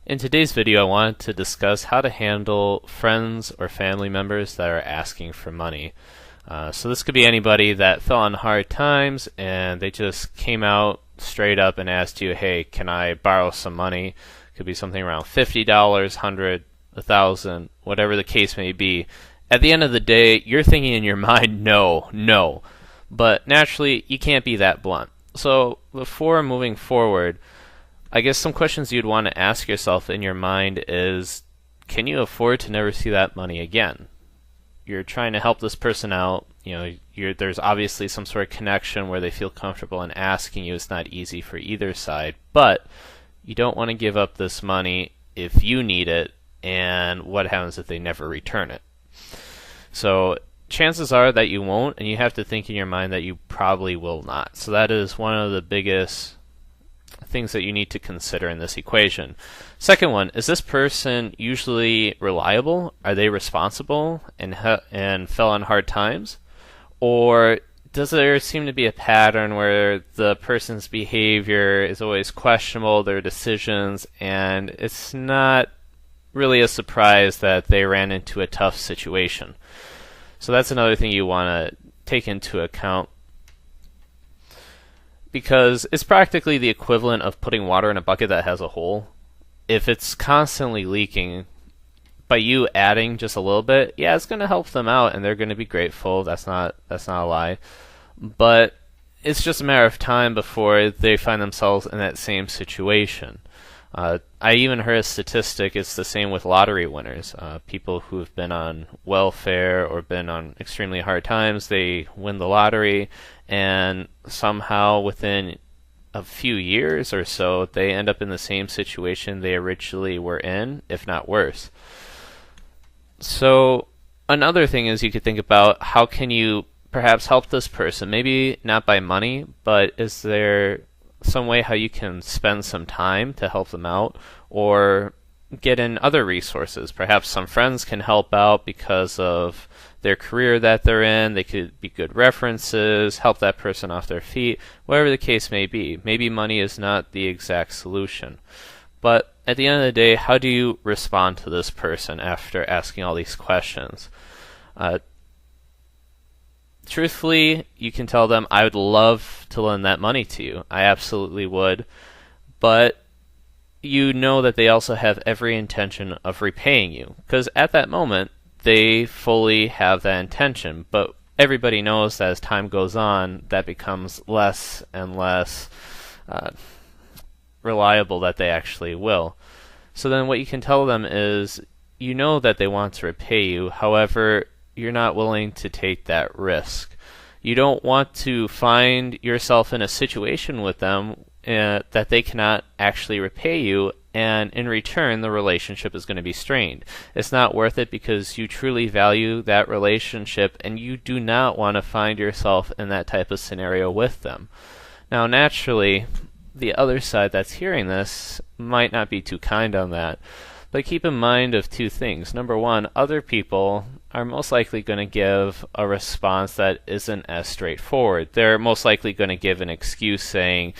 In today's video, I wanted to discuss how to handle friends or family members that are asking for money. So this could be anybody that fell on hard times and they just came out straight up and asked you, hey, can I borrow some money? Could be something around $50, $100, $1,000, whatever the case may be. At the end of the day, you're thinking in your mind, no. But naturally, you can't be that blunt. So before moving forward, I guess some questions you'd want to ask yourself in your mind is, can you afford to never see that money again? You're trying to help this person out. There's obviously some sort of connection where they feel comfortable in asking you. It's not easy for either side, but you don't want to give up this money if you need it, and what happens if they never return it? So chances are that you won't, and you have to think in your mind that you probably will not. So that is one of the biggest things that you need to consider in this equation. Second one, is this person usually reliable? Are they responsible and fell on hard times? Or does there seem to be a pattern where the person's behavior is always questionable, their decisions, and it's not really a surprise that they ran into a tough situation? So that's another thing you want to take into account, because it's practically the equivalent of putting water in a bucket that has a hole. If it's constantly leaking, by you adding just a little bit, yeah, it's going to help them out and they're going to be grateful. That's not a lie. But it's just a matter of time before they find themselves in that same situation. I even heard a statistic, it's the same with lottery winners. People who have been on welfare or been on extremely hard times, they win the lottery, and somehow within a few years or so, they end up in the same situation they originally were in, if not worse. So another thing is you could think about, how can you perhaps help this person? Maybe not by money, but is there some way how you can spend some time to help them out, or get in other resources? Perhaps some friends can help out because of their career that they're in. They could be good references, help that person off their feet, whatever the case may be. Maybe money is not the exact solution. But at the end of the day, how do you respond to this person after asking all these questions? Truthfully, you can tell them, I would love to lend that money to you. I absolutely would. But you know that they also have every intention of repaying you, because at that moment, they fully have that intention. But everybody knows that as time goes on, that becomes less and less reliable that they actually will. So then what you can tell them is, you know that they want to repay you, however, you're not willing to take that risk. You don't want to find yourself in a situation with them that they cannot actually repay you, and in return the relationship is going to be strained. It's not worth it, because you truly value that relationship and you do not want to find yourself in that type of scenario with them. Now naturally, the other side that's hearing this might not be too kind on that. But keep in mind of two things. Number one, other people are most likely going to give a response that isn't as straightforward. They're most likely going to give an excuse saying,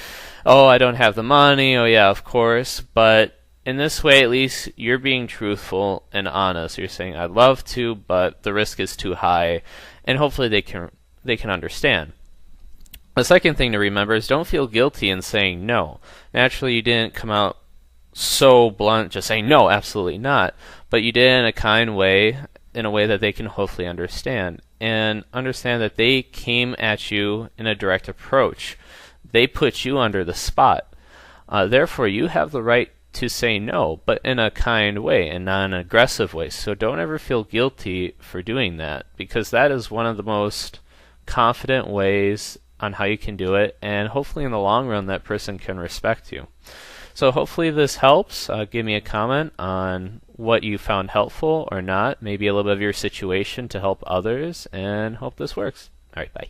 oh, I don't have the money, oh yeah, of course. But in this way, at least you're being truthful and honest. You're saying, I'd love to, but the risk is too high. And hopefully they can understand. The second thing to remember is, don't feel guilty in saying no. Naturally, you didn't come out so blunt, just saying no, absolutely not, but you did it in a kind way, in a way that they can hopefully understand, and understand that they came at you in a direct approach. They put you under the spot. Therefore, you have the right to say no, but in a kind way and not an aggressive way. So don't ever feel guilty for doing that, because that is one of the most confident ways on how you can do it, and hopefully in the long run that person can respect you. So hopefully this helps. Give me a comment on what you found helpful or not, maybe a little bit of your situation to help others, and hope this works. All right, bye.